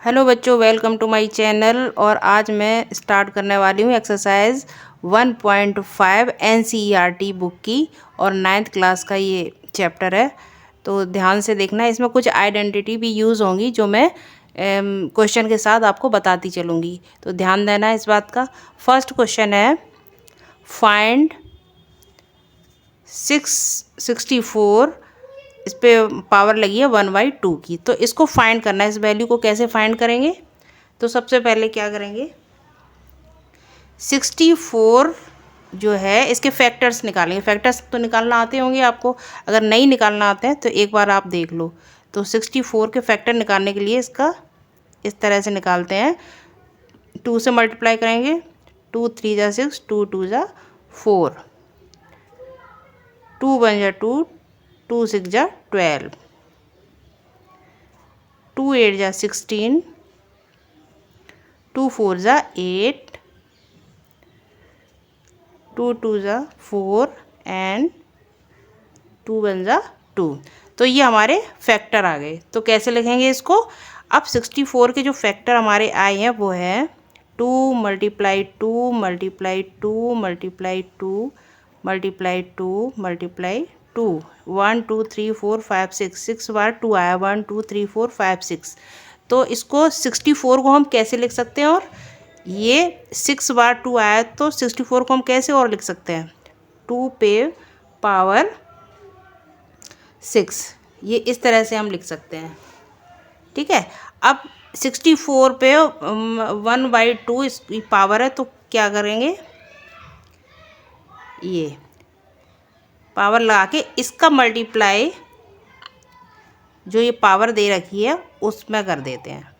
Hello बच्चों, welcome to my channel. और आज मैं स्टार्ट करने वाली हूँ एक्सरसाइज 1.5 एनसीईआरटी बुक की और 9th क्लास का ये चैप्टर है। तो ध्यान से देखना, इसमें कुछ आइडेंटिटी भी यूज़ होंगी जो मैं क्वेश्चन के साथ आपको बताती चलूँगी, तो ध्यान देना इस बात का। फर्स्ट क्वेश्चन है, फाइंड 664, इस पे पावर लगी है 1/2 की। तो इसको फाइंड करना है, इस वैल्यू को कैसे फाइंड करेंगे। तो सबसे पहले क्या करेंगे, 64 जो है इसके फैक्टर्स निकालेंगे। फैक्टर्स तो निकालना आते होंगे आपको, अगर नहीं निकालना आते हैं तो एक बार आप देख लो। तो 64 के फैक्टर निकालने के लिए इसका इस तरह से निकालते हैं, 2 से मल्टीप्लाई करेंगे, 2 3 जा 6, 2 2 जा 4, 2 1 जा 2, 2 6 जा 12, 2 8 जा 16, 2 4 जा 8, 2 2 जा 4 एंड 2 1 जा 2। तो ये हमारे फैक्टर आ गए। तो कैसे लिखेंगे इसको। अब 64 के जो फैक्टर हमारे आए हैं वो है 2 multiply 2 multiply 2 multiply 2 multiply 2 multiply 2, 1 2 3 4 5 6 बार 2 आया, 1 2 3 4 5 6। तो इसको 64 को हम कैसे लिख सकते हैं, और ये 6 बार 2 आया तो 64 को हम कैसे और लिख सकते हैं, 2 पे पावर 6, ये इस तरह से हम लिख सकते हैं। ठीक है। अब 64 पे 1/2 इसकी पावर है, तो क्या करेंगे, ये पावर लगा के इसका मल्टीप्लाई जो ये पावर दे रखी है उसमें कर देते हैं।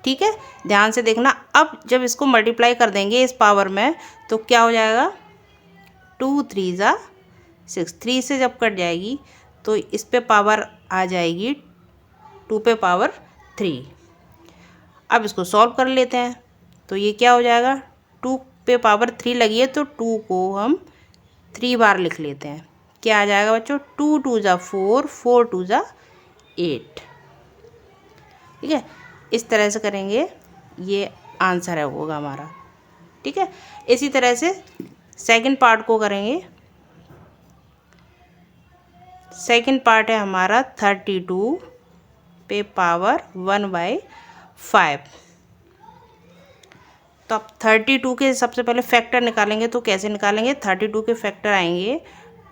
ठीक है, ध्यान से देखना। अब जब इसको मल्टीप्लाई कर देंगे इस पावर में तो क्या हो जाएगा, 2 3 जा 6, 3 से जब कट जाएगी तो इस पे पावर आ जाएगी 2 पे पावर 3। अब इसको सॉल्व कर लेते हैं। तो ये क्या हो जाएगा, 2 पे पावर 3 लगी है तो 2 को हम 3 बार लिख लेते हैं। क्या आ जाएगा बच्चों, 2 2 जा 4, 4 2 जा 8। ठीक है, इस तरह से करेंगे, ये आंसर है होगा हमारा। ठीक है, इसी तरह से सेकंड पार्ट को करेंगे। सेकंड पार्ट है हमारा 32 पे पावर 1/5। तो अब 32 के सबसे पहले फैक्टर निकालेंगे। तो कैसे निकालेंगे, 32 के फैक्टर आएंगे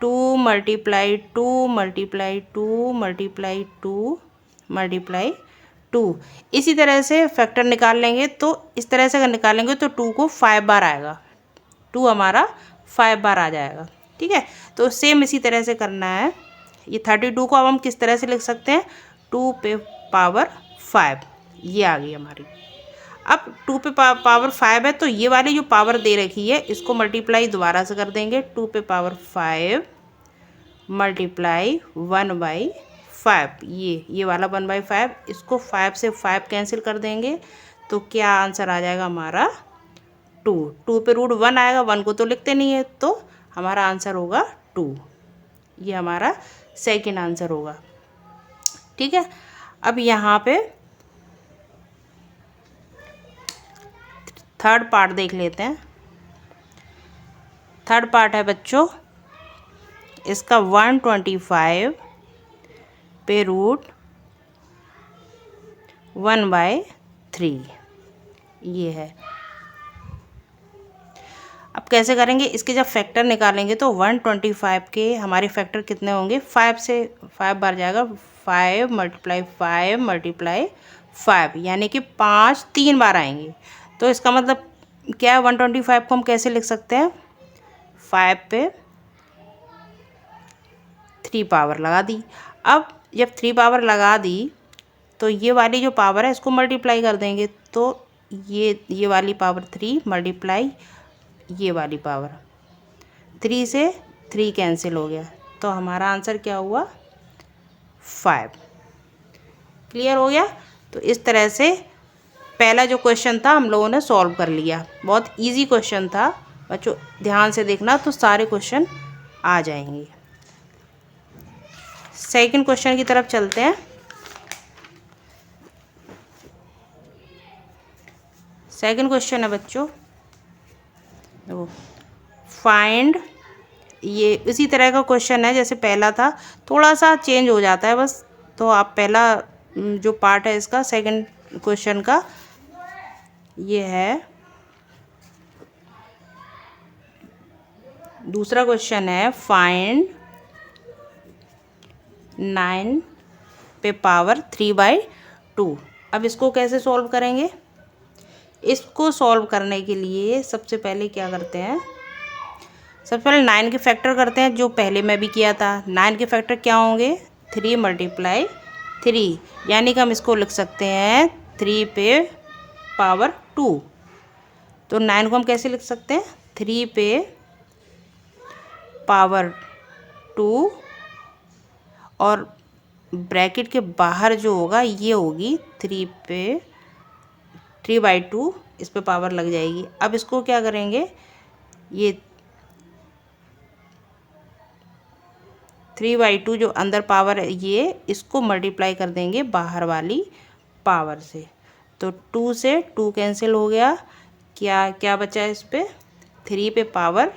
2 मल्टीप्लाई 2 मल्टीप्लाई 2 मल्टीप्लाई 2 मल्टीप्लाई 2। इसी तरह से फैक्टर निकाल लेंगे। तो इस तरह से अगर निकालेंगे तो 2 को 5 बार आएगा, 2 हमारा 5 बार आ जाएगा। ठीक है, तो सेम इसी तरह से करना है। ये 32 को अब हम किस तरह से लिख सकते हैं, 2 पे पावर 5, ये आ गई हमारी। अब 2 पे पावर 5 है तो ये वाली जो पावर दे रखी है इसको मल्टीप्लाई दोबारा से कर देंगे, 2 पे पावर 5 मल्टीप्लाई 1/5, ये वाला 1/5, इसको 5 से 5 कैंसिल कर देंगे। तो क्या आंसर आ जाएगा हमारा, 2। 2 पे रूट 1 आएगा, 1 को तो लिखते नहीं है, तो हमारा आंसर होगा 2। ये हमारा सेकंड आंसर होगा। ठीक है, अब यहाँ पे थर्ड पार्ट देख लेते हैं। थर्ड पार्ट है बच्चों इसका 125 पे रूट 1/3, ये है। अब कैसे करेंगे, इसके जब फैक्टर निकालेंगे तो 125 के हमारे फैक्टर कितने होंगे, 5 से 5 बार जाएगा, 5 मल्टीप्लाई 5 मल्टीप्लाई 5, यानी कि 5 3 बार आएंगे। तो इसका मतलब क्या है, 125 को हम कैसे लिख सकते हैं, 5 पे 3 पावर लगा दी। अब जब 3 पावर लगा दी तो ये वाली जो पावर है इसको मल्टीप्लाई कर देंगे। तो ये वाली पावर 3 मल्टीप्लाई ये वाली पावर, 3 से 3 कैंसिल हो गया, तो हमारा आंसर क्या हुआ, 5। क्लियर हो गया। तो इस तरह से पहला जो क्वेश्चन था हम लोगों ने सॉल्व कर लिया। बहुत इजी क्वेश्चन था बच्चों, ध्यान से देखना तो सारे क्वेश्चन आ जाएंगे। सेकंड क्वेश्चन की तरफ चलते हैं। सेकंड क्वेश्चन है बच्चों, देखो फाइंड, ये इसी तरह का क्वेश्चन है जैसे पहला था, थोड़ा सा चेंज हो जाता है बस। तो आप पहला जो पार्ट है इसका, सेकंड क्वेश्चन का, ये है। दूसरा क्वेश्चन है फाइंड 9 पे पावर 3/2। अब इसको कैसे सॉल्व करेंगे? इसको सॉल्व करने के लिए सबसे पहले क्या करते हैं, सबसे पहले 9 के फैक्टर करते हैं, जो पहले मैं भी किया था। 9 के फैक्टर क्या होंगे? 3 × 3, यानी कि हम इसको लिख सकते हैं 3 पे पावर 2। तो 9 को हम कैसे लिख सकते हैं? 3 पे पावर 2, और ब्रैकेट के बाहर जो होगा ये होगी 3/2, इस पे पावर लग जाएगी। अब इसको क्या करेंगे, ये 3/2 जो अंदर पावर है ये, इसको मल्टीप्लाई कर देंगे बाहर वाली पावर से। तो 2 से 2 कैंसिल हो गया, क्या क्या बचा इस पे? 3 पे पावर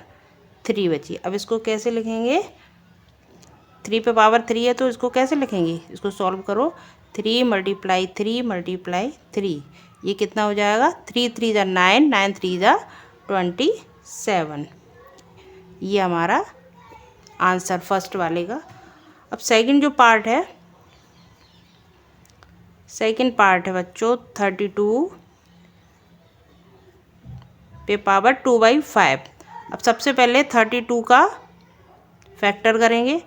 3 बची। अब इसको कैसे लिखेंगे? 3 पे पावर 3 है तो इसको कैसे लिखेंगे? इसको सॉल्व करो, 3 × 3 × 3, ये कितना हो जाएगा? 3 3 × 9, 9 3 × 27। ये हमारा आंसर फर्स्ट वाले का। अब सेकंड जो पार्ट है, सेकंड पार्ट है बच्चों 32 पे पावर 2/5। अब सबसे पहले 32 का फैक्टर करेंगे,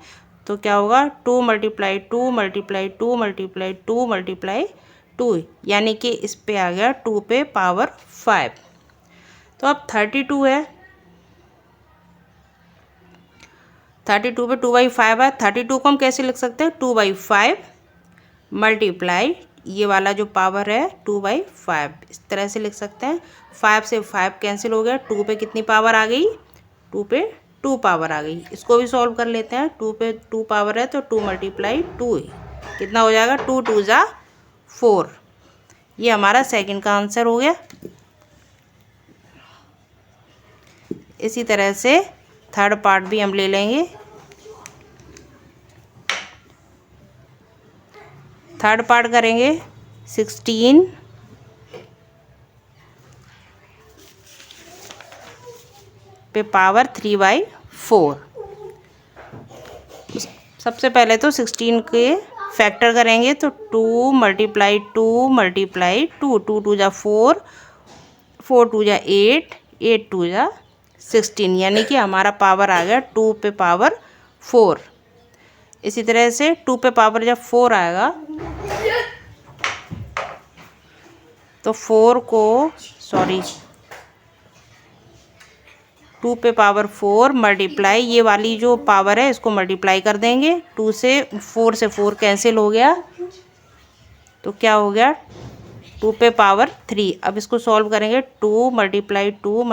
तो क्या होगा? 2 × 2 × 2 × 2 × 2, यानी कि इस पे आ गया 2 पे पावर 5। तो अब 32 है, 32 पे 2/5 है। 32 को हम कैसे लिख सकते हैं? 2/5 मल्टीप्लाई ये वाला जो पावर है 2/5, इस तरह से लिख सकते हैं। 5 से 5 कैंसिल हो गया, 2 पे कितनी पावर आ गई? 2 पे 2 पावर आ गई। इसको भी सॉल्व कर लेते हैं। 2 पे 2 पावर है तो 2 × 2 कितना हो जाएगा? 2 2 × 4। ये हमारा सेकंड का आंसर हो गया। इसी तरह से थर्ड पार्ट भी हम ले लेंगे। थर्ड पार्ट करेंगे 16 पे पावर 3/4। सबसे पहले तो 16 के फैक्टर करेंगे, तो 2 × 2 × 2, 2 2 × 4, 4 2 × 8, 8 2 × 16, यानी कि हमारा पावर आ गया 2 पे पावर 4। इसी तरह से 2 पे पावर जब 4 आएगा तो 4 को, सॉरी, 2 पे पावर 4 मल्टीप्लाई ये वाली जो पावर है इसको मल्टीप्लाई कर देंगे। 2 से 4 कैंसिल हो गया, तो क्या हो गया? 2 पे पावर 3। अब इसको सॉल्व करेंगे, 2 × 2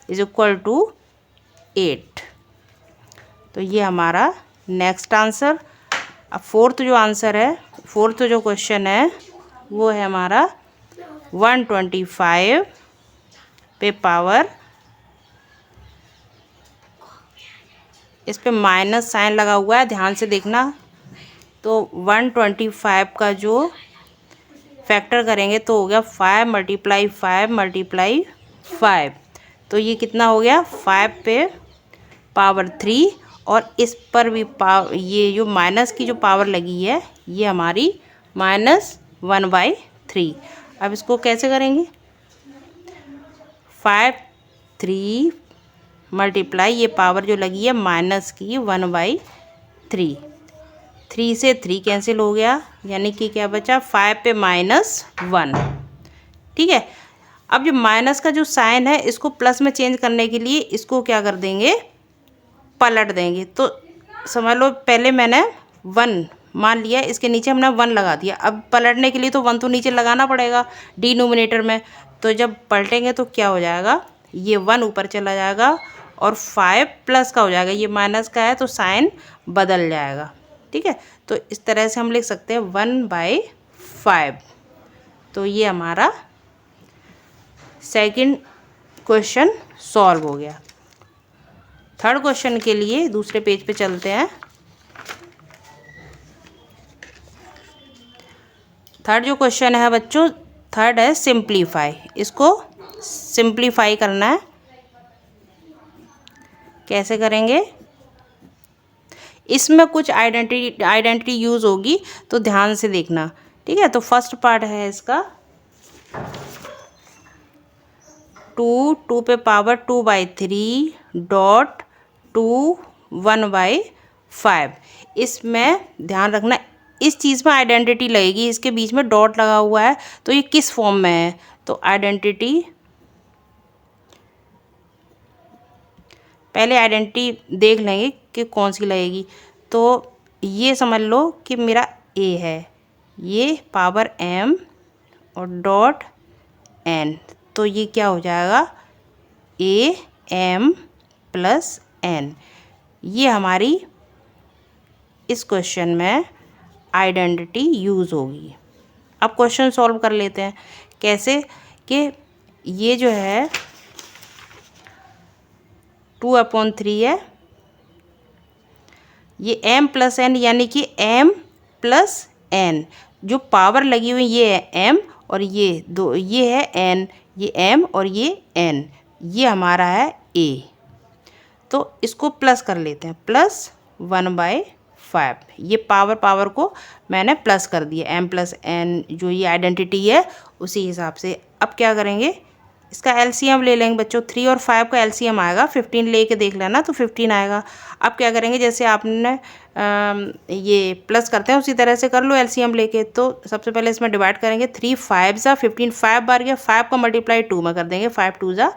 × 2 = 8। तो ये हमारा नेक्स्ट आंसर। अब फोर्थ जो आंसर है, फोर्थ जो क्वेश्चन है वो है हमारा 125 पे पावर, इस पे माइनस साइन लगा हुआ है, ध्यान से देखना। तो 125 का जो फैक्टर करेंगे तो हो गया 5 × 5 × 5। तो ये कितना हो गया? 5 पे पावर 3, और इस पर भी ये जो माइनस की जो पावर लगी है ये हमारी -1/3। अब इसको कैसे करेंगे? 5 3 मल्टीप्लाई ये पावर जो लगी है माइनस की 1/3, 3 से 3 कैंसिल हो गया, यानी कि क्या बचा? 5 पे -1। ठीक है। अब जो माइनस का जो साइन है इसको प्लस में चेंज करने के लिए इसको क्या कर देंगे? पलट देंगे। तो समझ लो पहले मैंने 1 मान लिया, इसके नीचे हमने 1 लगा दिया। अब पलटने के लिए तो 1 तो नीचे लगाना पड़ेगा डिनोमिनेटर में। तो जब पलटेंगे तो क्या हो जाएगा? ये 1 ऊपर चला जाएगा और 5 प्लस का हो जाएगा। ये माइनस का है तो साइन बदल जाएगा। ठीक है। तो इस तरह से हम लिख सकते हैं 1/5। तो ये हमारा सेकंड क्वेश्चन सॉल्व हो गया। थर्ड क्वेश्चन के लिए दूसरे पेज पे चलते हैं। थर्ड जो क्वेश्चन है बच्चों, थर्ड है सिंप्लीफाई। इसको सिंप्लीफाई करना है। कैसे करेंगे? इसमें कुछ आइडेंटिटी यूज़ होगी, तो ध्यान से देखना, ठीक है। तो फर्स्ट पार्ट है इसका 2 पे पावर 2/3 डॉट 2 1/5। इसमें ध्यान रखना, इस चीज़ में आइडेंटिटी लगेगी, इसके बीच में डॉट लगा हुआ है, तो ये किस फॉर्म में है? तो आइडेंटिटी, पहले आइडेंटिटी देख लेंगे कि कौन सी लगेगी। तो ये समझ लो कि मेरा ए है, ये पावर m और डॉट n, तो ये क्या हो जाएगा? a m plus n। ये हमारी इस क्वेश्चन में आइडेंटिटी यूज़ होगी। अब क्वेश्चन सॉल्व कर लेते हैं। कैसे? कि ये जो है 2/3 है, ये m प्लस n, यानी कि m प्लस n, जो पावर लगी हुई ये है m और ये दो, ये है n, ये m और ये n, ये हमारा है a। तो इसको प्लस कर लेते हैं, प्लस 1/5। ये पावर को मैंने प्लस कर दिया, m प्लस n, जो ये आइडेंटिटी है उसी हिसाब से। अब क्या करेंगे? इसका एलसीएम ले लेंगे बच्चों। 3 और 5 का एलसीएम आएगा, 15 लेके देख लेना, तो 15 आएगा। अब क्या करेंगे? जैसे आपने ये प्लस करते हैं उसी तरह से कर लो एलसीएम लेके। तो सबसे पहले इसमें डिवाइड करेंगे, 3 5 ज़ा 15, 5 बार गया, 5 का मल्टीप्लाई 2 में कर देंगे, 5 2 ज़ा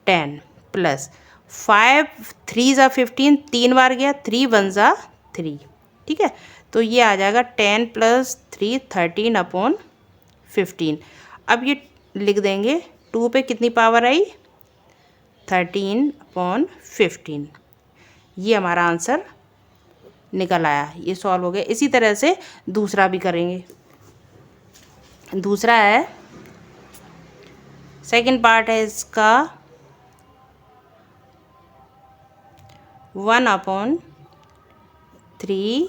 10 प्लस 5 3 ज़ा 15, 3 बार गया, 3 1 ज़ा 3, ठीक है। तो ये आ जाएगा 10 प्लस 3 13/15। अब ये लिख देंगे, 2 पे कितनी पावर आई? 13/15। ये हमारा आंसर निकल आया, ये सॉल्व हो गया। इसी तरह से दूसरा भी करेंगे। दूसरा है, सेकंड पार्ट है इसका 1/3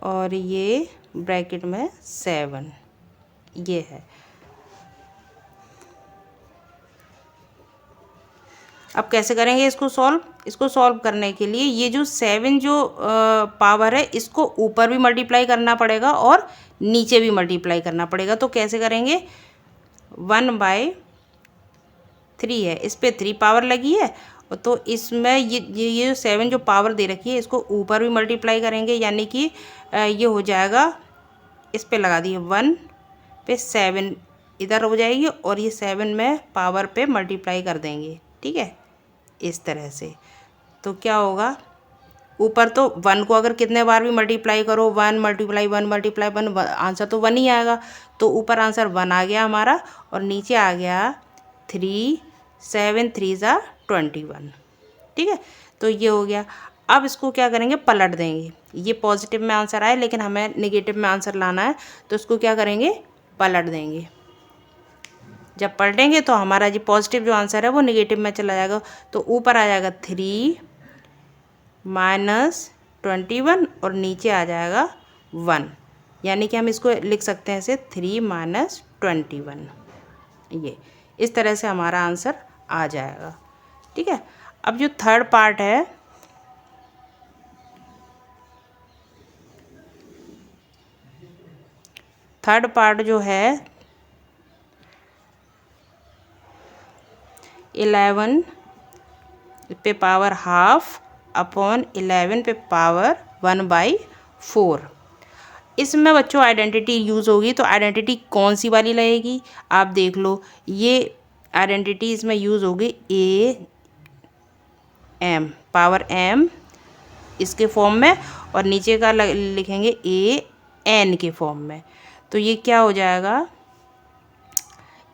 और ये ब्रैकेट में 7, ये है। अब कैसे करेंगे इसको सॉल्व? इसको सॉल्व करने के लिए ये जो 7 जो पावर है, इसको ऊपर भी मल्टीप्लाई करना पड़ेगा और नीचे भी मल्टीप्लाई करना पड़ेगा। तो कैसे करेंगे? 1/3 है, इस पे 3 पावर लगी है, तो इसमें ये 7 जो पावर दे रखी है, इसको ऊपर भी मल्टीप्लाई करेंगे, यानी कि ये हो जाएगा, इस पे लगा दिए 1 पे 7 इधर हो जाएगी, और ये 7 में पावर पे मल्टीप्लाई कर देंगे, ठीक है, इस तरह से। तो क्या होगा? ऊपर तो 1 को अगर कितने बार भी मल्टीप्लाई करो, 1 × 1 × 1, आंसर तो 1 ही आएगा। तो ऊपर आंसर 1 आ गया हमारा, और नीचे आ गया 3, 7 3 ज़ा 21, ठीक है। तो ये हो गया। अब इसको क्या करेंगे? पलट देंगे। ये पॉजिटिव में आंसर आए, लेकिन हमें नेगेटिव में आंसर लाना है, तो इसको क्या करेंगे? पलट देंगे। जब पलटेंगे तो हमारा जो पॉजिटिव जो आंसर है वो नेगेटिव में चला जाएगा। तो ऊपर आ जाएगा 3 - 21 और नीचे आ जाएगा 1, यानी कि हम इसको लिख सकते हैं ऐसे 3 - 21। ये इस तरह से हमारा आंसर आ जाएगा, ठीक है। अब जो थर्ड पार्ट है, थर्ड पार्ट जो है 11 पे पावर हाफ अपॉन 11 पे पावर 1/4। इसमें बच्चों आइडेंटिटी यूज़ होगी, तो आइडेंटिटी कौन सी वाली लगेगी? आप देख लो, ये आइडेंटिटी इसमें यूज़ होगी AM, पावर m इसके फॉर्म में, और नीचे का लिखेंगे AN के फॉर्म में। तो ये क्या हो जाएगा?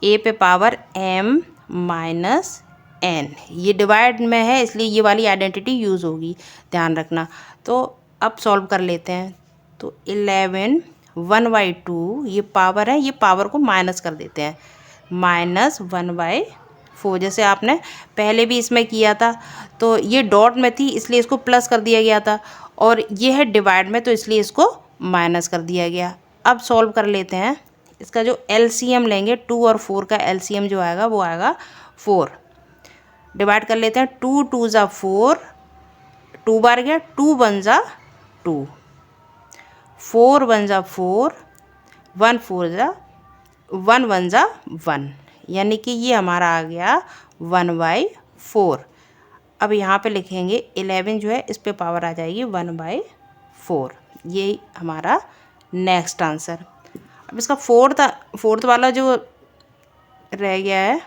A पे पावर m माइनस n, ये डिवाइड में है, इसलिए ये वाली आइडेंटिटी यूज़ होगी, ध्यान रखना। तो अब सॉल्व कर लेते हैं। तो 11 1/2 ये पावर है, ये पावर को माइनस कर देते हैं, -1/4। जैसे आपने पहले भी इसमें किया था, तो ये डॉट में थी इसलिए इसको प्लस कर दिया गया था, और ये है डिवाइड में तो इसलिए इसको माइनस कर दिया गया। अब सॉल्व कर लेते हैं। इसका जो एलसीएम लेंगे, 2 और 4 का एलसीएम जो आएगा वो आएगा 4। डिवाइड कर लेते हैं, 2 2 ज़ा 4, 2 बार गया, 2 1 ज़ा 2, 4 1 ज़ा 4, 1 4 ज़ा 1 1 ज़ा 1, यानी कि ये हमारा आ गया 1/4। अब यहाँ पे लिखेंगे 11 जो है इस पे पावर आ जाएगी 1/4। ये हमारा नेक्स्ट आंसर। अब इसका फोर्थ वाला जो रह गया है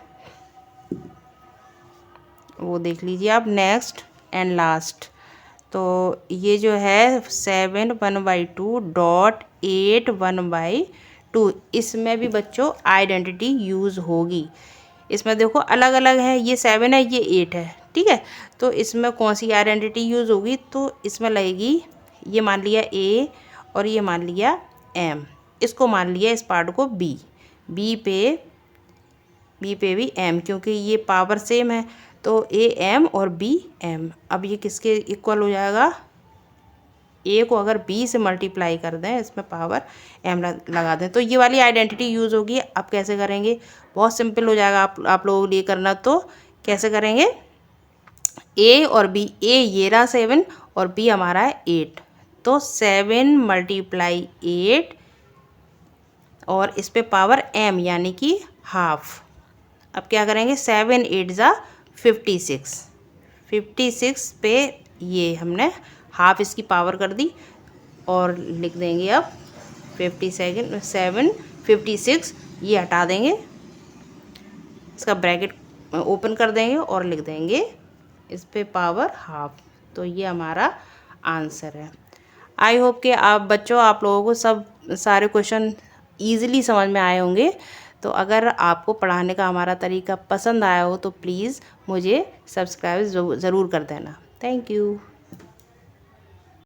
वो देख लीजिए आप, नेक्स्ट एंड लास्ट। तो ये जो है 7 1/2 डॉट 8 1/2, इसमें भी बच्चों आइडेंटिटी यूज़ होगी। इसमें देखो अलग अलग है, ये 7 है, ये 8 है, ठीक है। तो इसमें कौन सी आइडेंटिटी यूज़ होगी, तो इसमें लगेगी, ये मान लिया ए और ये मान लिया एम, इसको मान लिया इस पार्ट को बी, बी पे भी एम, क्योंकि ये पावर सेम है तो ए एम और बी एम। अब ये किसके इक्वल हो जाएगा, ए को अगर बी से मल्टीप्लाई कर दें, इसमें पावर एम लगा दें, तो ये वाली आइडेंटिटी यूज़ होगी। अब कैसे करेंगे, बहुत सिंपल हो जाएगा आप लोगों के लिए करना। तो कैसे करेंगे, ए और बी, ए ये रहा 7 और बी हमारा है 8, तो 7 × 8 और इस पे पावर एम यानी कि हाफ। अब क्या करेंगे, 7 8 ज़ा 56, 56 पे ये हमने हाफ इसकी पावर कर दी और लिख देंगे अब 56, ये हटा देंगे, इसका ब्रैकेट ओपन कर देंगे और लिख देंगे इस पे पावर हाफ। तो ये हमारा आंसर है। आई होप कि आप लोगों को सब सारे क्वेश्चन ईज़िली समझ में आए होंगे। तो अगर आपको पढ़ाने का हमारा तरीका पसंद आया हो तो प्लीज़ मुझे सब्सक्राइब ज़रूर कर देना। Thank you.